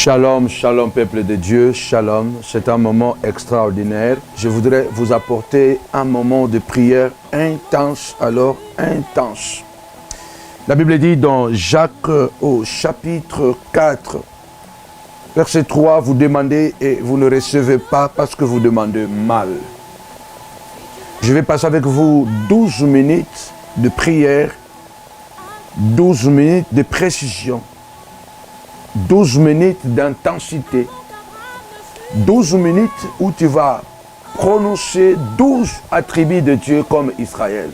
Shalom, shalom peuple de Dieu, shalom, c'est un moment extraordinaire. Je voudrais vous apporter un moment de prière intense, alors intense. La Bible dit dans Jacques au chapitre 4, verset 3, vous demandez et vous ne recevez pas parce que vous demandez mal. Je vais passer avec vous 12 minutes de prière, 12 minutes de précision. 12 minutes d'intensité, 12 minutes où tu vas prononcer 12 attributs de Dieu comme Israël.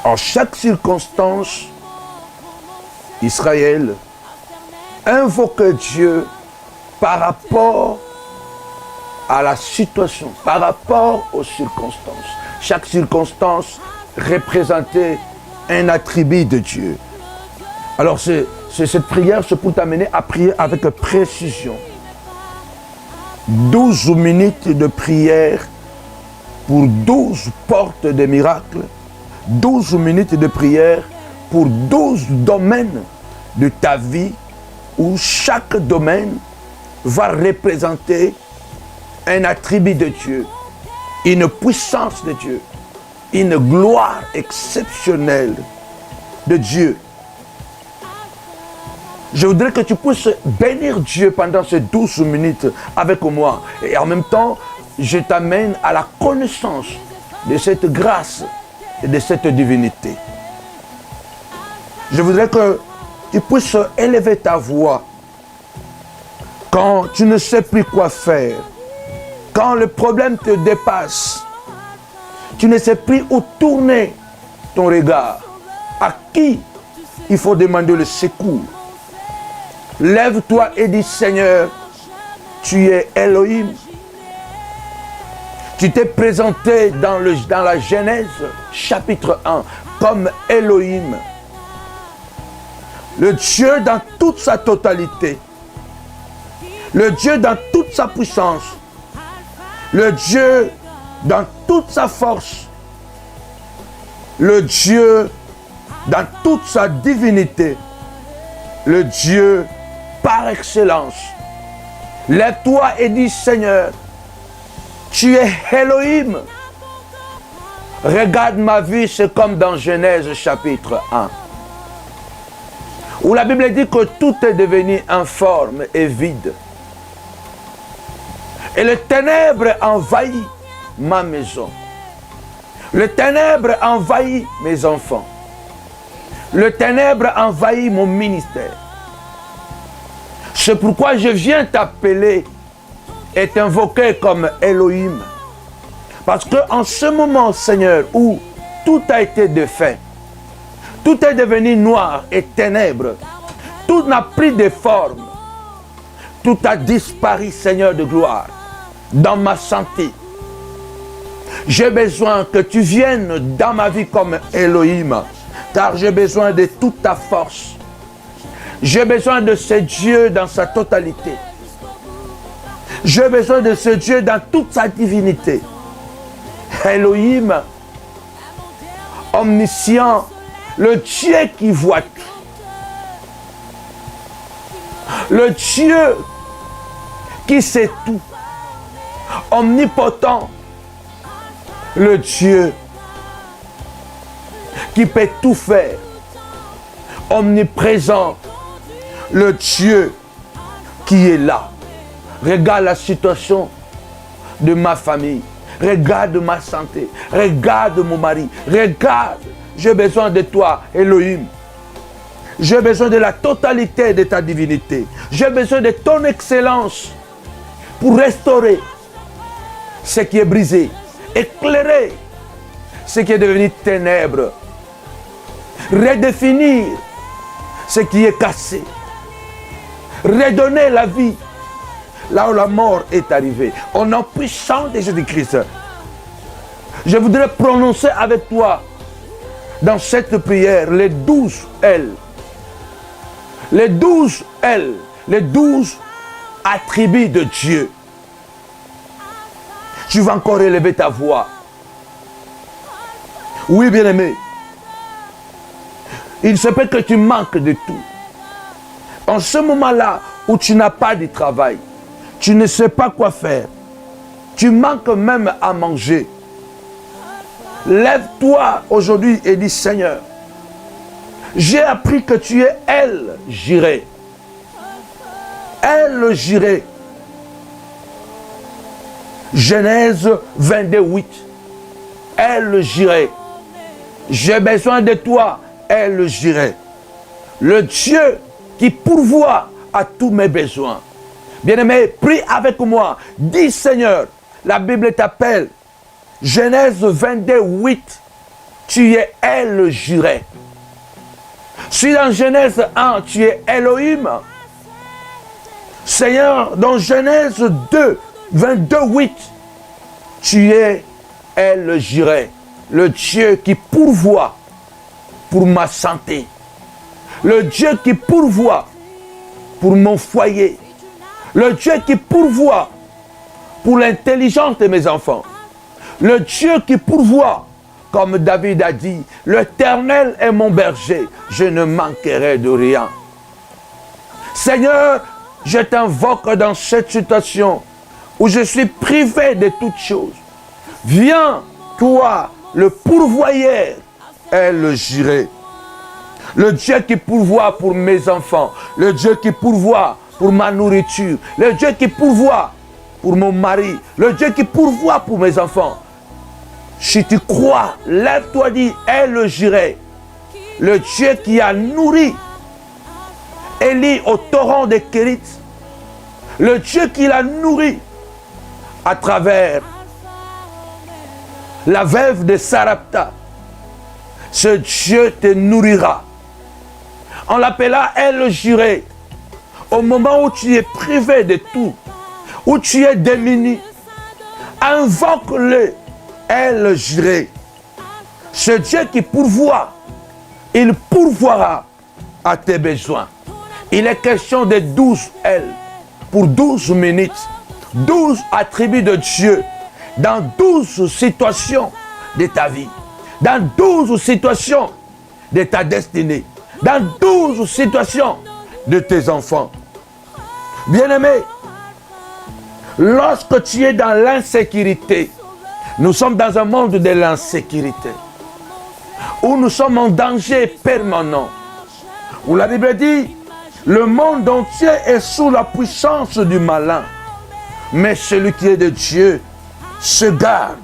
En chaque circonstance, Israël invoque Dieu par rapport à la situation, par rapport aux circonstances. Chaque circonstance représentait un attribut de Dieu. Alors cette prière, c'est pour t'amener à prier avec précision. 12 minutes de prière pour 12 portes de miracles. 12 minutes de prière pour 12 domaines de ta vie où chaque domaine va représenter un attribut de Dieu, une puissance de Dieu, une gloire exceptionnelle de Dieu. Je voudrais que tu puisses bénir Dieu pendant ces 12 minutes avec moi. Et en même temps, je t'amène à la connaissance de cette grâce et de cette divinité. Je voudrais que tu puisses élever ta voix quand tu ne sais plus quoi faire, quand le problème te dépasse, tu ne sais plus où tourner ton regard, à qui il faut demander le secours. Lève-toi et dis, Seigneur, tu es Elohim. Tu t'es présenté dans la Genèse, chapitre 1, comme Elohim. Le Dieu dans toute sa totalité. Le Dieu dans toute sa puissance. Le Dieu dans toute sa force. Le Dieu dans toute sa divinité. Le Dieu par excellence. Lève-toi et dis, Seigneur, tu es Elohim. Regarde ma vie, c'est comme dans Genèse chapitre 1. Où la Bible dit que tout est devenu informe et vide. Et le ténèbre envahit ma maison. Le ténèbre envahit mes enfants. Le ténèbre envahit mon ministère. C'est pourquoi je viens t'appeler et t'invoquer comme Elohim. Parce qu'en ce moment, Seigneur, où tout a été défait, tout est devenu noir et ténèbres, tout n'a pris de forme, tout a disparu, Seigneur de gloire, dans ma santé. J'ai besoin que tu viennes dans ma vie comme Elohim, car j'ai besoin de toute ta force. J'ai besoin de ce Dieu dans sa totalité. J'ai besoin de ce Dieu dans toute sa divinité. Elohim, omniscient, le Dieu qui voit tout. Le Dieu qui sait tout. Omnipotent, le Dieu qui peut tout faire. Omniprésent, le Dieu qui est là. Regarde la situation de ma famille. Regarde ma santé. Regarde mon mari. Regarde. J'ai besoin de toi, Elohim. J'ai besoin de la totalité de ta divinité. J'ai besoin de ton excellence pour restaurer ce qui est brisé. Éclairer ce qui est devenu ténèbres. Redéfinir ce qui est cassé. Redonner la vie là où la mort est arrivée. Au nom puissant de Jésus-Christ, je voudrais prononcer avec toi dans cette prière les 12 L. Les 12 L. Les 12 attributs de Dieu. Tu vas encore élever ta voix. Oui, bien-aimé. Il se peut que tu manques de tout. En ce moment-là où tu n'as pas de travail, tu ne sais pas quoi faire, tu manques même à manger, lève-toi aujourd'hui et dis Seigneur, j'ai appris que tu es El Jireh. El Jireh. Genèse 22, 8. El Jireh. J'ai besoin de toi, El Jireh. Le Dieu qui pourvoit à tous mes besoins. Bien-aimé, prie avec moi. Dis Seigneur, la Bible t'appelle. Genèse 22, 8. Tu es El Jireh. Si dans Genèse 1, tu es Elohim, Seigneur, dans Genèse 2, 22, 8, tu es El Jireh, le Dieu qui pourvoit pour ma santé, le Dieu qui pourvoit pour mon foyer, le Dieu qui pourvoit pour l'intelligence de mes enfants, le Dieu qui pourvoit, comme David a dit, l'Éternel est mon berger, je ne manquerai de rien. Seigneur, je t'invoque dans cette situation où je suis privé de toutes choses. Viens, toi, le pourvoyeur, El Jireh. Le Dieu qui pourvoit pour mes enfants, le Dieu qui pourvoit pour ma nourriture, le Dieu qui pourvoit pour mon mari, le Dieu qui pourvoit pour mes enfants. Si tu crois, lève-toi, dis El Jireh, le Dieu qui a nourri Élie au torrent de Kérit, le Dieu qui l'a nourri à travers la veuve de Sarepta, ce Dieu te nourrira. On l'appela El Jireh. Au moment où tu es privé de tout, où tu es démuni, invoque-le, El Jireh. Ce Dieu qui pourvoit, il pourvoira à tes besoins. Il est question de 12 L pour 12 minutes, 12 attributs de Dieu dans 12 situations de ta vie, dans 12 situations de ta destinée, dans 12 situations de tes enfants. Bien-aimé, lorsque tu es dans l'insécurité, nous sommes dans un monde de l'insécurité, où nous sommes en danger permanent, où la Bible dit, le monde entier est sous la puissance du malin, mais celui qui est de Dieu se garde,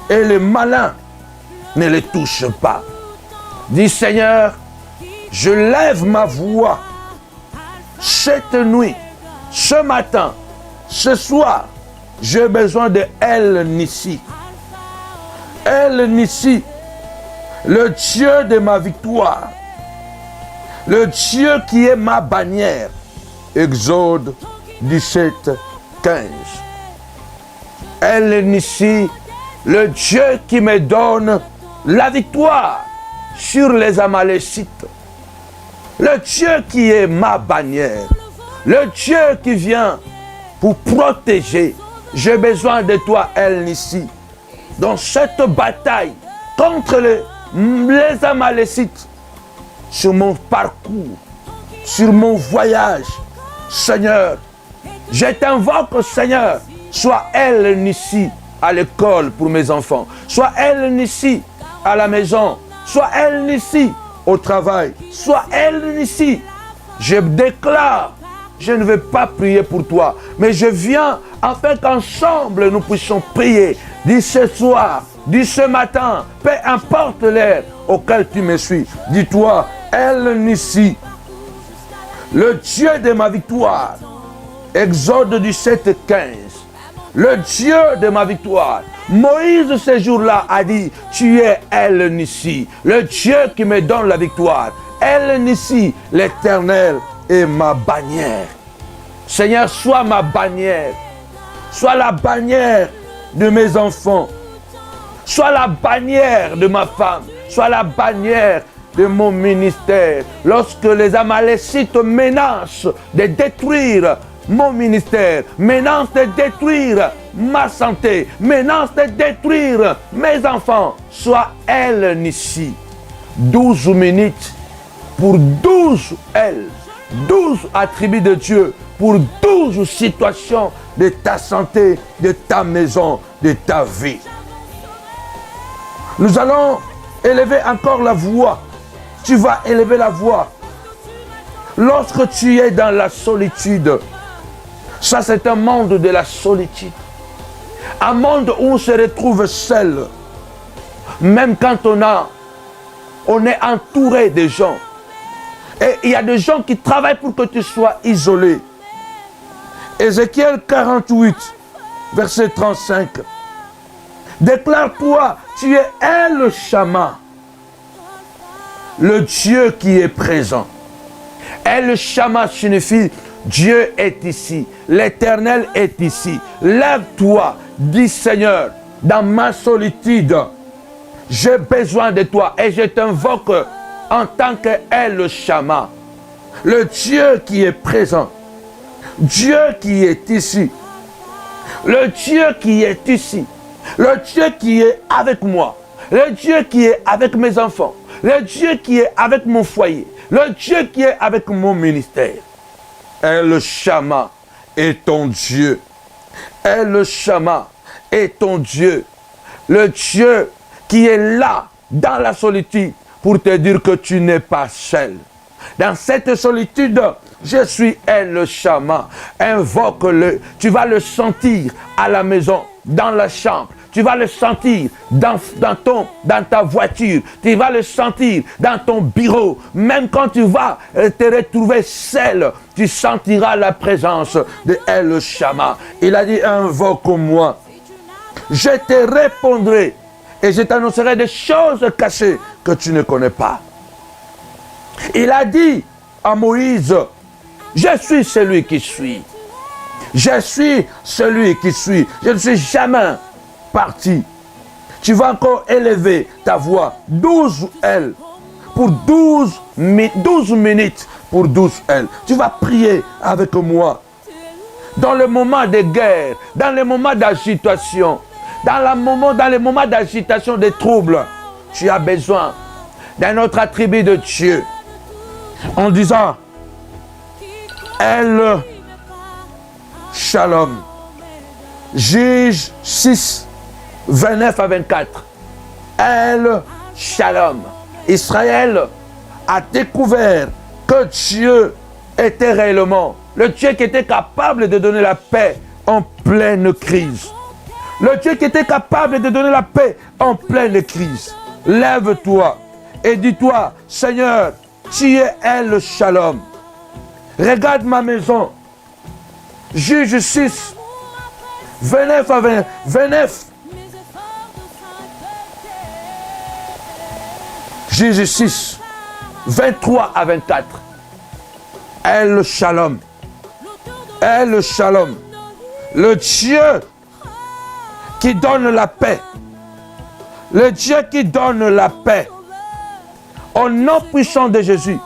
et le malin ne le touche pas. Dis Seigneur, je lève ma voix cette nuit, ce matin, ce soir, j'ai besoin de El Nissi. El Nissi, le Dieu de ma victoire, le Dieu qui est ma bannière. Exode 17, 15. El Nissi, le Dieu qui me donne la victoire sur les Amalécites. Le Dieu qui est ma bannière. Le Dieu qui vient pour protéger. J'ai besoin de toi, El Nissi. Dans cette bataille contre les Amalécites, sur mon parcours, sur mon voyage, Seigneur, je t'invoque, Seigneur, sois El Nissi à l'école pour mes enfants, sois El Nissi à la maison, sois El Nissi au travail, sois El Nissi. Je déclare, je ne vais pas prier pour toi, mais je viens afin qu'ensemble nous puissions prier. Dis ce soir, dis ce matin, peu importe l'heure auquel tu me suis, dis-toi, El Nissi, le Dieu de ma victoire. Exode 17, 15. Le Dieu de ma victoire. Moïse, ce jour-là, a dit, tu es El Nissi, le Dieu qui me donne la victoire. El Nissi, l'Éternel est ma bannière. Seigneur, sois ma bannière. Sois la bannière de mes enfants. Sois la bannière de ma femme. Sois la bannière de mon ministère. Lorsque les Amalécites menacent de détruire mon ministère, menacent de détruire ma santé, menacent de détruire mes enfants, sois El Nissi. 12 minutes pour 12 L. 12 attributs de Dieu pour 12 situations de ta santé, de ta maison, de ta vie. Nous allons élever encore la voix. Tu vas élever la voix. Lorsque tu es dans la solitude, ça c'est un monde de la solitude. Un monde où on se retrouve seul. Même quand on est entouré de gens. Et il y a des gens qui travaillent pour que tu sois isolé. Ézéchiel 48, verset 35. Déclare-toi, tu es El Shammah, le Dieu qui est présent. El Shammah signifie Dieu est ici, l'Éternel est ici. Lève-toi, dis Seigneur, dans ma solitude, j'ai besoin de toi et je t'invoque en tant que El Shammah, le Dieu qui est présent, Dieu qui est ici, le Dieu qui est ici, le Dieu qui est avec moi, le Dieu qui est avec mes enfants, le Dieu qui est avec mon foyer, le Dieu qui est avec mon ministère. El Shammah est ton Dieu. El Shammah est ton Dieu. Le Dieu qui est là, dans la solitude, pour te dire que tu n'es pas seul. Dans cette solitude, je suis El Shammah. Invoque-le. Tu vas le sentir à la maison, dans la chambre. Tu vas le sentir dans ta voiture. Tu vas le sentir dans ton bureau. Même quand tu vas te retrouver seul, tu sentiras la présence de El Shammah. Il a dit, invoque-moi. Je te répondrai et je t'annoncerai des choses cachées que tu ne connais pas. Il a dit à Moïse, je suis celui qui suis. Je suis celui qui suis. Je ne suis jamais parti. Tu vas encore élever ta voix. 12 L pour 12 minutes pour 12 L. Tu vas prier avec moi. Dans le moment de guerre, dans le moment d'agitation, dans les moments d'agitation, de troubles, tu as besoin d'un autre attribut de Dieu. En disant, El Shalom. Juge 6, 29 à 24. El Shalom. Israël a découvert que Dieu était réellement le Dieu qui était capable de donner la paix en pleine crise. Le Dieu qui était capable de donner la paix en pleine crise. Lève-toi et dis-toi, Seigneur, tu es El Shalom. Regarde ma maison. Juge 6, 29 à 29. Juge 6, 23 à 24. El Shalom. El Shalom. Le Dieu qui donne la paix. Le Dieu qui donne la paix. Au nom puissant de Jésus,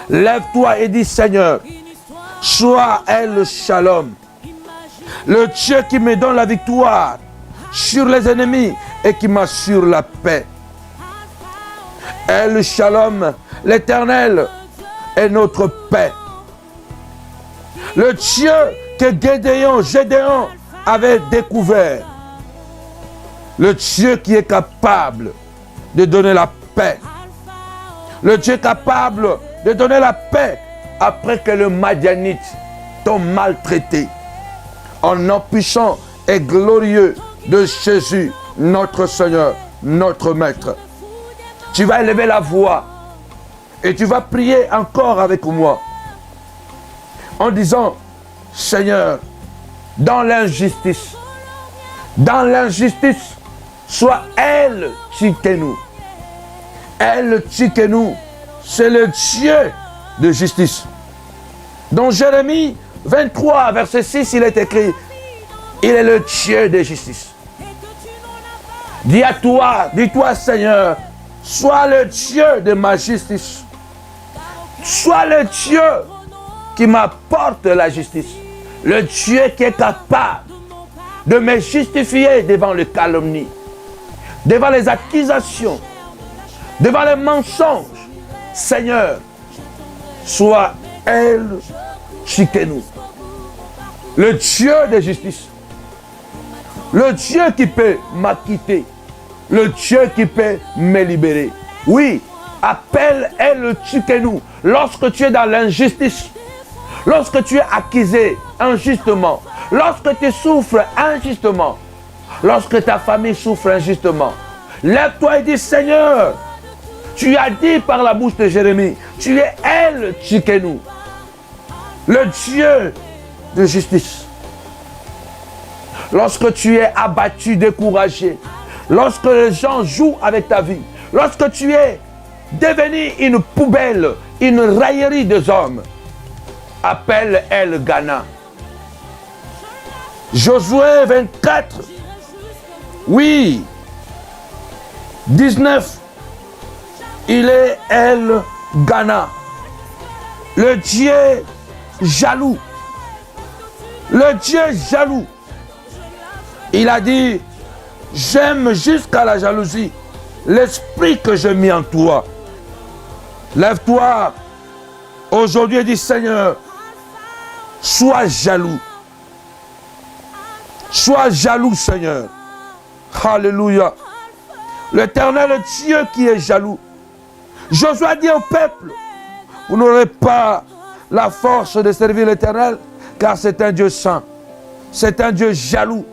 lève-toi et dis, Seigneur, sois El Shalom. Le Dieu qui me donne la victoire sur les ennemis et qui m'assure la paix. El Shalom, l'Éternel est notre paix. Le Dieu que Gédéon avait découvert. Le Dieu qui est capable de donner la paix. Le Dieu capable de donner la paix après que le Madianite t'ont maltraité. En nom puissant et glorieux de Jésus, notre Seigneur, notre Maître. Tu vas élever la voix et tu vas prier encore avec moi en disant, Seigneur, dans l'injustice, soit El Tsidkenu. El Tsidkenu, c'est le Dieu de justice. Dans Jérémie 23, verset 6, il est écrit, il est le Dieu de justice. Dis-toi, Seigneur, sois le Dieu de ma justice. Sois le Dieu qui m'apporte la justice. Le Dieu qui est capable de me justifier devant les calomnies, devant les accusations, devant les mensonges. Seigneur, sois El Tsidkenu. Le Dieu de justice. Le Dieu qui peut m'acquitter. Le Dieu qui peut me libérer. Oui, appelle El Tsidkenu. Lorsque tu es dans l'injustice, lorsque tu es accusé injustement, lorsque tu souffres injustement, lorsque ta famille souffre injustement, lève-toi et dis, Seigneur, tu as dit par la bouche de Jérémie, tu es El Tsidkenu, le Dieu de justice. Lorsque tu es abattu, découragé, lorsque les gens jouent avec ta vie, lorsque tu es devenu une poubelle, une raillerie des hommes, appelle El Gana. Josué 24, oui, 19, il est El Gana, le Dieu jaloux, le Dieu jaloux. Il a dit, j'aime jusqu'à la jalousie l'esprit que j'ai mis en toi. Lève-toi aujourd'hui et dis, Seigneur, sois jaloux. Sois jaloux, Seigneur. Alléluia. L'Éternel est Dieu qui est jaloux. Josué a dit au peuple, vous n'aurez pas la force de servir l'Éternel, car c'est un Dieu saint. C'est un Dieu jaloux.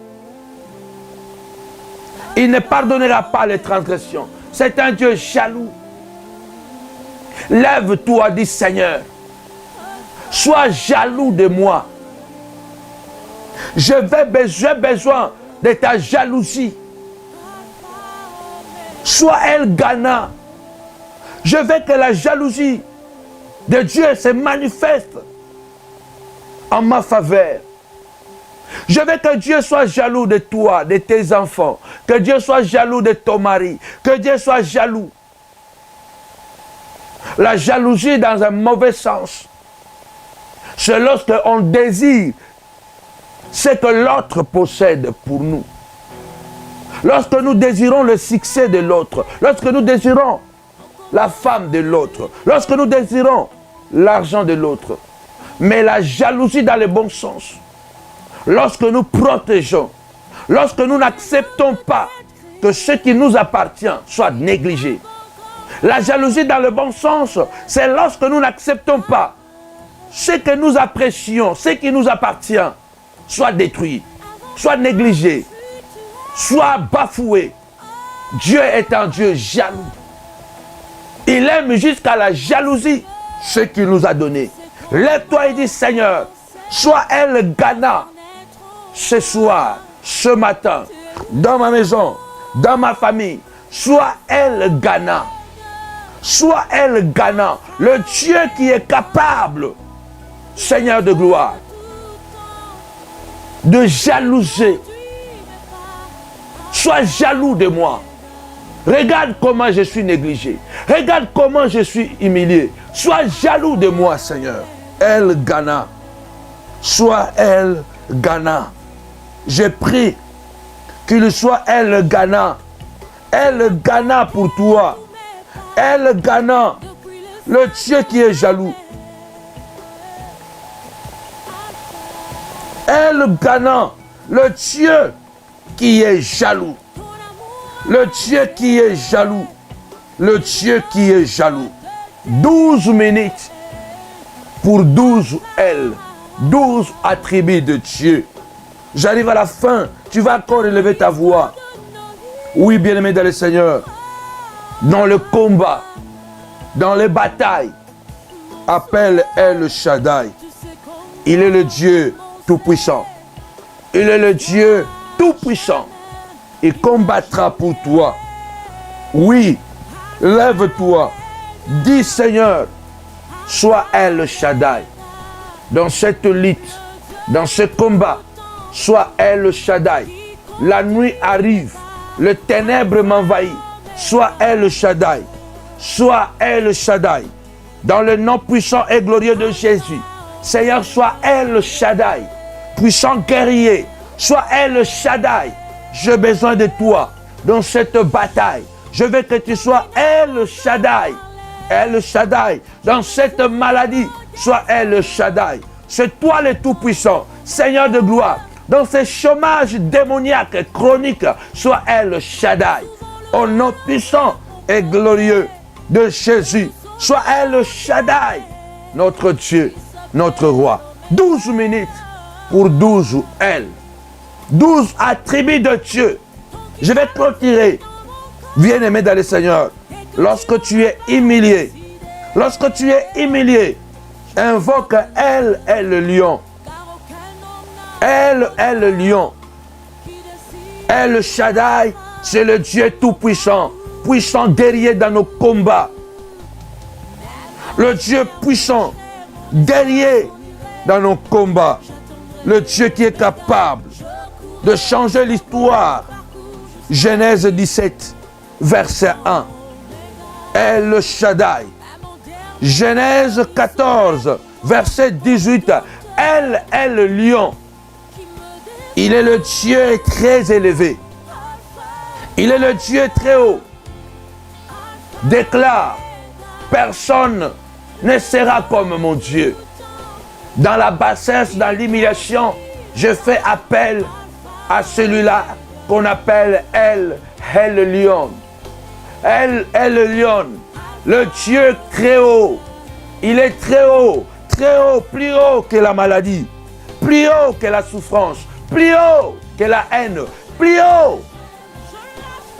Il ne pardonnera pas les transgressions. C'est un Dieu jaloux. Lève-toi, dis Seigneur, sois jaloux de moi. J'ai besoin de ta jalousie. Sois El Gana. Je veux que la jalousie de Dieu se manifeste en ma faveur. Je veux que Dieu soit jaloux de toi, de tes enfants. Que Dieu soit jaloux de ton mari. Que Dieu soit jaloux. La jalousie dans un mauvais sens, c'est lorsque on désire ce que l'autre possède pour nous. Lorsque nous désirons le succès de l'autre, lorsque nous désirons la femme de l'autre, lorsque nous désirons l'argent de l'autre. Mais la jalousie dans le bon sens, lorsque nous protégeons, lorsque nous n'acceptons pas que ce qui nous appartient soit négligé. La jalousie dans le bon sens, c'est lorsque nous n'acceptons pas ce que nous apprécions, ce qui nous appartient, soit détruit, soit négligé, soit bafoué. Dieu est un Dieu jaloux. Il aime jusqu'à la jalousie ce qu'il nous a donné. Lève-toi et dis, Seigneur, sois El Gana ce soir, ce matin, dans ma maison, dans ma famille. Sois El Gana. Sois El Gana, le Dieu qui est capable, Seigneur de gloire, de jalouser. Sois jaloux de moi. Regarde comment je suis négligé. Regarde comment je suis humilié. Sois jaloux de moi, Seigneur. El Gana. Sois El Gana. Je prie qu'il soit El Gana. El Gana pour toi. El Gana, le Dieu qui est jaloux. El Gana, le Dieu qui est jaloux. Le Dieu qui est jaloux. Le Dieu qui est jaloux. 12 minutes pour 12 ailes. 12 attributs de Dieu. J'arrive à la fin. Tu vas encore élever ta voix. Oui, bien-aimé dans le Seigneur. Dans le combat, dans les batailles, appelle El Shaddai. Il est le Dieu tout-puissant. Il est le Dieu tout-puissant. Il combattra pour toi. Oui, lève-toi. Dis Seigneur, sois El Shaddai. Dans cette lutte, dans ce combat, sois El Shaddai. La nuit arrive, le ténèbre m'envahit. Sois El Shaddai. Sois El Shaddai. Dans le nom puissant et glorieux de Jésus. Seigneur, sois El Shaddai. Puissant guerrier. Sois El Shaddai. J'ai besoin de toi dans cette bataille. Je veux que tu sois El Shaddai. El Shaddai. Dans cette maladie, sois El Shaddai. C'est toi le Tout-Puissant, Seigneur de gloire. Dans ces chômages démoniaques et chroniques, sois El Shaddai. Au nom puissant et glorieux de Jésus, sois El Shaddai, notre Dieu, notre roi. 12 minutes pour 12 El. 12 attributs de Dieu. Je vais clôturer. Bien-aimé dans le Seigneur, lorsque tu es humilié, invoque Elle est le lion. Elle est le lion. El Shaddai, c'est le Dieu tout-puissant, puissant guerrier dans nos combats. Le Dieu puissant, guerrier dans nos combats. Le Dieu qui est capable de changer l'histoire. Genèse 17, verset 1. El Shaddai. Genèse 14, verset 18. Elle est le lion. Il est le Dieu très élevé. Il est le Dieu très haut. Déclare, personne ne sera comme mon Dieu. Dans la bassesse, dans l'humiliation, je fais appel à celui-là qu'on appelle Elle est le lion. Elle est le lion. Le Dieu très haut. Il est très haut, plus haut que la maladie, plus haut que la souffrance, plus haut que la haine, plus haut.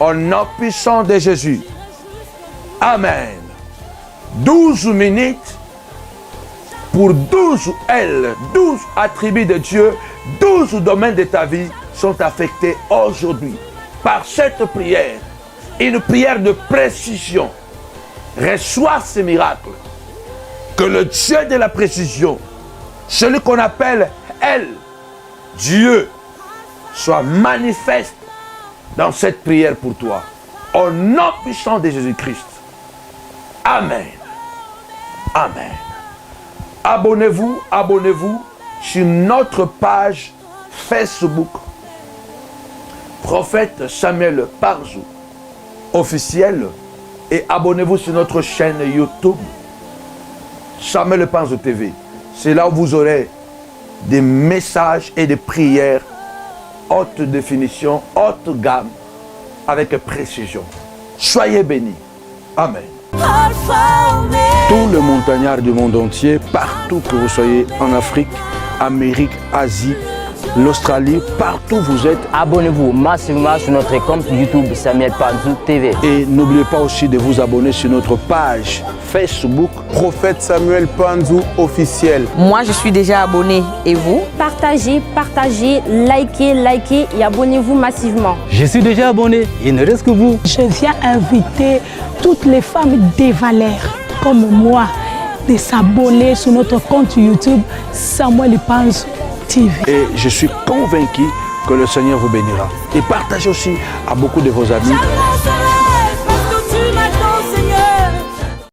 Au nom puissant de Jésus. Amen. 12 minutes pour 12 ailes, 12 attributs de Dieu, 12 domaines de ta vie sont affectés aujourd'hui par cette prière. Une prière de précision. Reçois ce miracle. Que le Dieu de la précision, celui qu'on appelle Elle, Dieu, soit manifeste dans cette prière pour toi. Au nom puissant de Jésus-Christ. Amen. Amen. Abonnez-vous sur notre page Facebook. Prophète Samuel Panzou officiel. Et abonnez-vous sur notre chaîne YouTube. Samuel Panzou TV. C'est là où vous aurez des messages et des prières haute définition, haute gamme, avec précision. Soyez bénis. Amen. Tous les montagnards du monde entier, partout que vous soyez, en Afrique, Amérique, Asie, l'Australie, partout où vous êtes. Abonnez-vous massivement sur notre compte YouTube Samuel Panzou TV. Et n'oubliez pas aussi de vous abonner sur notre page Facebook Prophète Samuel Panzou officiel. Moi, je suis déjà abonné. Et vous? Partagez, likez et abonnez-vous massivement. Je suis déjà abonné. Il ne reste que vous. Je viens inviter toutes les femmes des valeurs comme moi de s'abonner sur notre compte YouTube Samuel Panzou TV. Et je suis convaincu que le Seigneur vous bénira. Et partagez aussi à beaucoup de vos amis.